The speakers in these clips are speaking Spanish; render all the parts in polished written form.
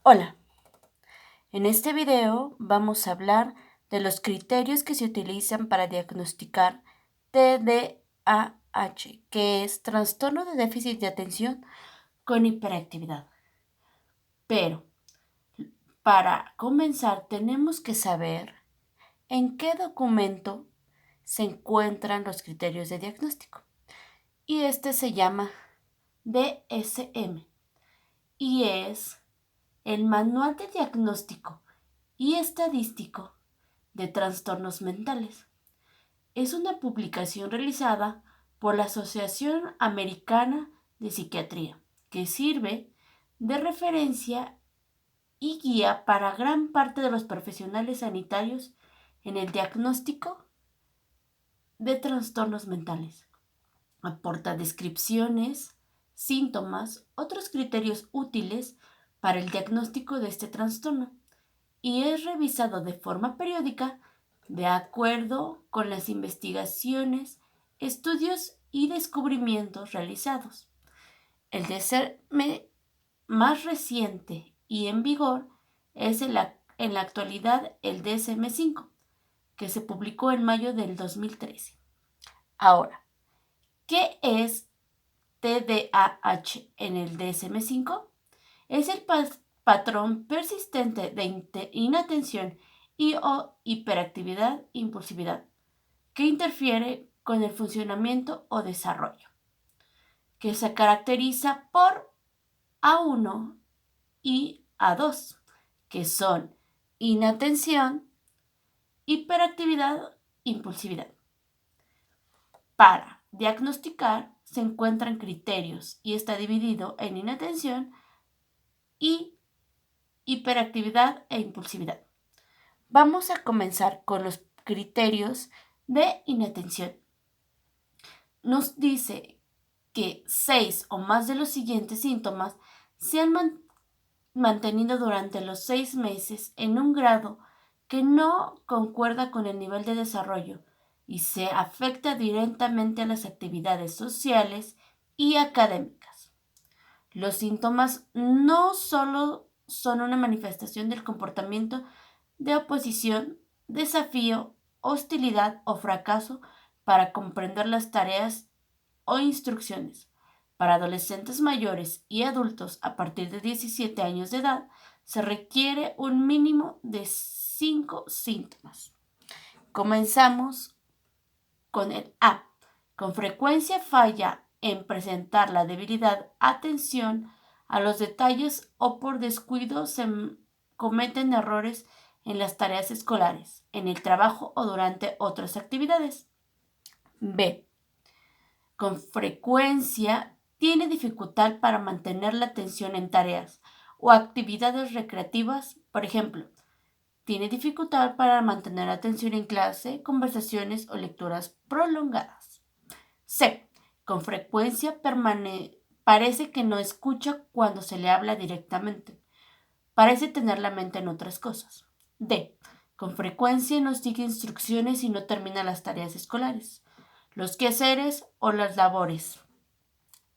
Hola, en este video vamos a hablar de los criterios que se utilizan para diagnosticar TDAH, que es trastorno de déficit de atención con hiperactividad. Pero para comenzar tenemos que saber en qué documento se encuentran los criterios de diagnóstico. Y este se llama DSM y es el Manual de Diagnóstico y Estadístico de Trastornos Mentales. Es una publicación realizada por la Asociación Americana de Psiquiatría, que sirve de referencia y guía para gran parte de los profesionales sanitarios en el diagnóstico de trastornos mentales. Aporta descripciones, síntomas, otros criterios útiles para el diagnóstico de este trastorno y es revisado de forma periódica de acuerdo con las investigaciones, estudios y descubrimientos realizados. El DSM más reciente y en vigor es en la actualidad el DSM-5, que se publicó en mayo del 2013. Ahora, ¿qué es TDAH en el DSM-5? Es el patrón persistente de inatención y o hiperactividad impulsividad que interfiere con el funcionamiento o desarrollo, que se caracteriza por A1 y A2, que son inatención, hiperactividad, impulsividad. Para diagnosticar se encuentran criterios y está dividido en inatención y hiperactividad e impulsividad. Vamos a comenzar con los criterios de inatención. Nos dice que 6 o más de los siguientes síntomas se han mantenido durante los 6 meses en un grado que no concuerda con el nivel de desarrollo y se afecta directamente a las actividades sociales y académicas. Los síntomas no solo son una manifestación del comportamiento de oposición, desafío, hostilidad o fracaso para comprender las tareas o instrucciones. Para adolescentes mayores y adultos a partir de 17 años de edad, se requiere un mínimo de 5 síntomas. Comenzamos con el A. Con frecuencia falla en presentar la debilidad, atención a los detalles o por descuido se cometen errores en las tareas escolares, en el trabajo o durante otras actividades. B. Con frecuencia tiene dificultad para mantener la atención en tareas o actividades recreativas, por ejemplo, tiene dificultad para mantener la atención en clase, conversaciones o lecturas prolongadas. C. Con frecuencia parece que no escucha cuando se le habla directamente. Parece tener la mente en otras cosas. D. Con frecuencia no sigue instrucciones y no termina las tareas escolares, los quehaceres o las labores.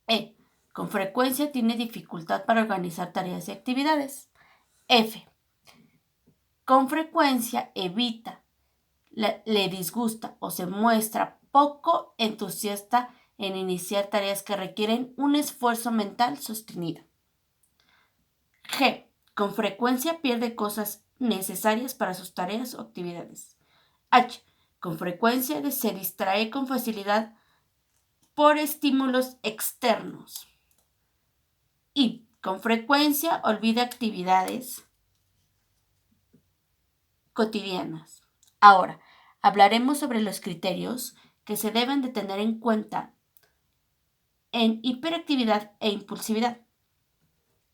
E. Con frecuencia tiene dificultad para organizar tareas y actividades. F. Con frecuencia evita, le disgusta o se muestra poco entusiasta en iniciar tareas que requieren un esfuerzo mental sostenido. G. Con frecuencia pierde cosas necesarias para sus tareas o actividades. H. Con frecuencia se distrae con facilidad por estímulos externos. Y con frecuencia olvida actividades cotidianas. Ahora, hablaremos sobre los criterios que se deben de tener en cuenta en hiperactividad e impulsividad.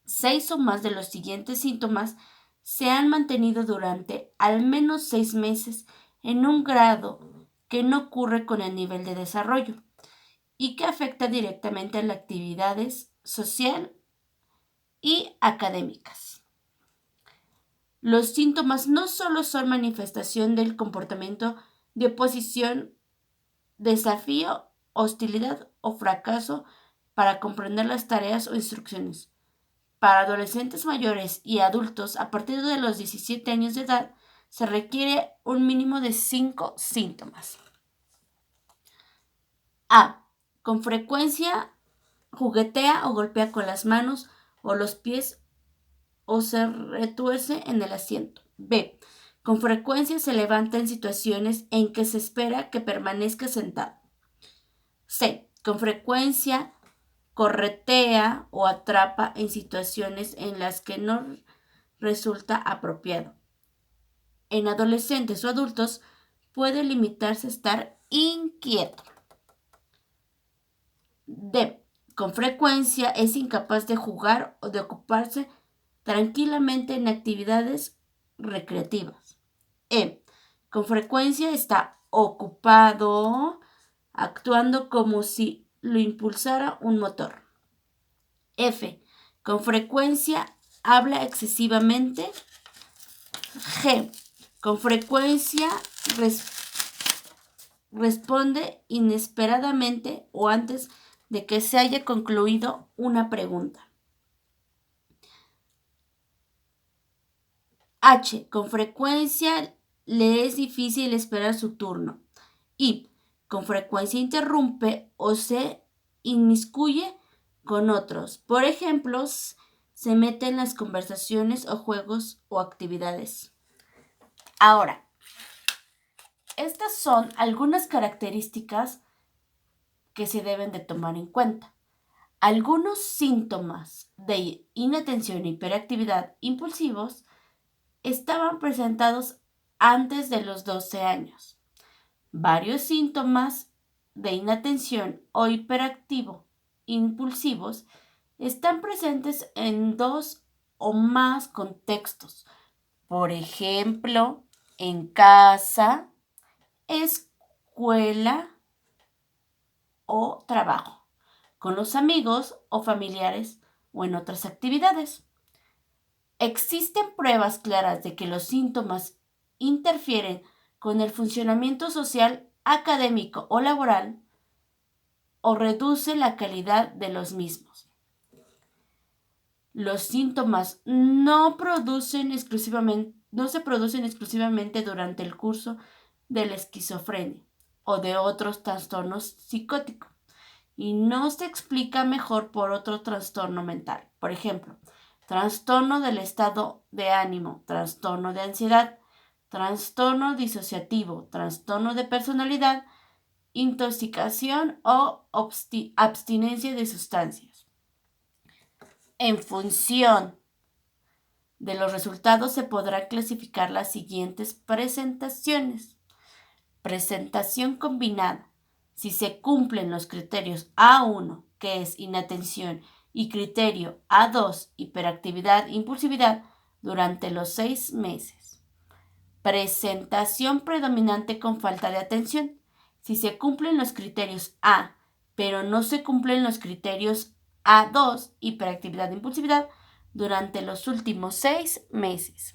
6 o más de los siguientes síntomas se han mantenido durante al menos 6 meses en un grado que no ocurre con el nivel de desarrollo y que afecta directamente a las actividades social y académicas. Los síntomas no solo son manifestación del comportamiento de oposición, desafío, hostilidad o fracaso para comprender las tareas o instrucciones. Para adolescentes mayores y adultos a partir de los 17 años de edad se requiere un mínimo de 5 síntomas. A. Con frecuencia juguetea o golpea con las manos o los pies o se retuerce en el asiento. B. Con frecuencia se levanta en situaciones en que se espera que permanezca sentado. C. Con frecuencia corretea o atrapa en situaciones en las que no resulta apropiado. En adolescentes o adultos puede limitarse a estar inquieto. D. Con frecuencia es incapaz de jugar o de ocuparse tranquilamente en actividades recreativas. E. Con frecuencia está ocupado actuando como si lo impulsara un motor. F. Con frecuencia habla excesivamente. G. Con frecuencia responde inesperadamente o antes de que se haya concluido una pregunta. H. Con frecuencia le es difícil esperar su turno. I. Con frecuencia interrumpe o se inmiscuye con otros. Por ejemplo, se mete en las conversaciones o juegos o actividades. Ahora, estas son algunas características que se deben de tomar en cuenta. Algunos síntomas de inatención e hiperactividad impulsivos estaban presentados antes de los 12 años. Varios síntomas de inatención o hiperactivo impulsivos están presentes en 2 o más contextos. Por ejemplo, en casa, escuela o trabajo, con los amigos o familiares o en otras actividades. Existen pruebas claras de que los síntomas interfieren con el funcionamiento social, académico o laboral o reduce la calidad de los mismos. Los síntomas no se producen exclusivamente durante el curso de la esquizofrenia o de otros trastornos psicóticos y no se explica mejor por otro trastorno mental. Por ejemplo, trastorno del estado de ánimo, trastorno de ansiedad, trastorno disociativo, trastorno de personalidad, intoxicación o abstinencia de sustancias. En función de los resultados se podrá clasificar las siguientes presentaciones. Presentación combinada. Si se cumplen los criterios A1, que es inatención, y criterio A2, hiperactividad e impulsividad, durante los 6 meses. Presentación predominante con falta de atención. Si se cumplen los criterios A, pero no se cumplen los criterios A2, hiperactividad e impulsividad, durante los últimos 6 meses.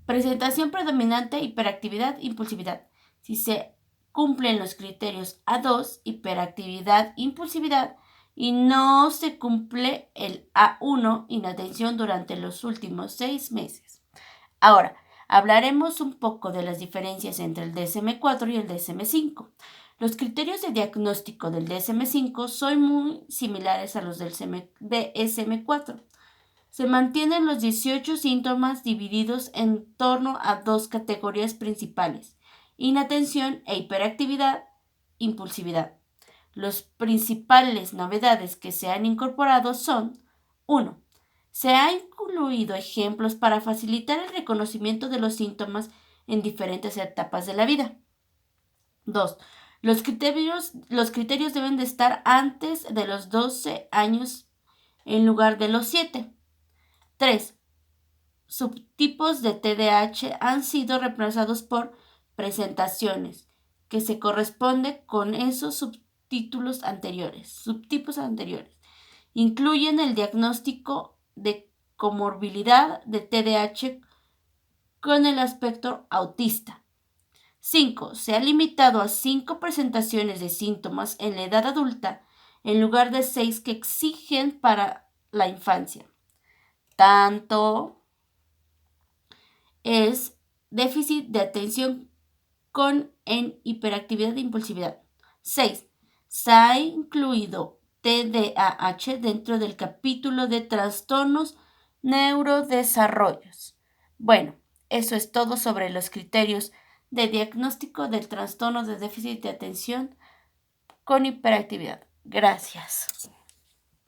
Presentación predominante, hiperactividad, impulsividad. Si se cumplen los criterios A2, hiperactividad, impulsividad, y no se cumple el A1, inatención, durante los últimos 6 meses. Ahora, hablaremos un poco de las diferencias entre el DSM-4 y el DSM-5. Los criterios de diagnóstico del DSM-5 son muy similares a los del DSM-4. Se mantienen los 18 síntomas divididos en torno a 2 categorías principales: inatención e hiperactividad, impulsividad. Las principales novedades que se han incorporado son: 1. Se han incluido ejemplos para facilitar el reconocimiento de los síntomas en diferentes etapas de la vida. 2. Los criterios deben de estar antes de los 12 años en lugar de los 7. 3. Subtipos de TDAH han sido reemplazados por presentaciones, que se corresponde con esos subtipos anteriores. Incluyen el diagnóstico de comorbilidad de TDAH con el aspecto autista. 5. Se ha limitado a 5 presentaciones de síntomas en la edad adulta en lugar de 6 que exigen para la infancia. Tanto es déficit de atención en hiperactividad e impulsividad. 6. Se ha incluido TDAH dentro del capítulo de trastornos neurodesarrollos. Bueno, eso es todo sobre los criterios de diagnóstico del trastorno de déficit de atención con hiperactividad. Gracias.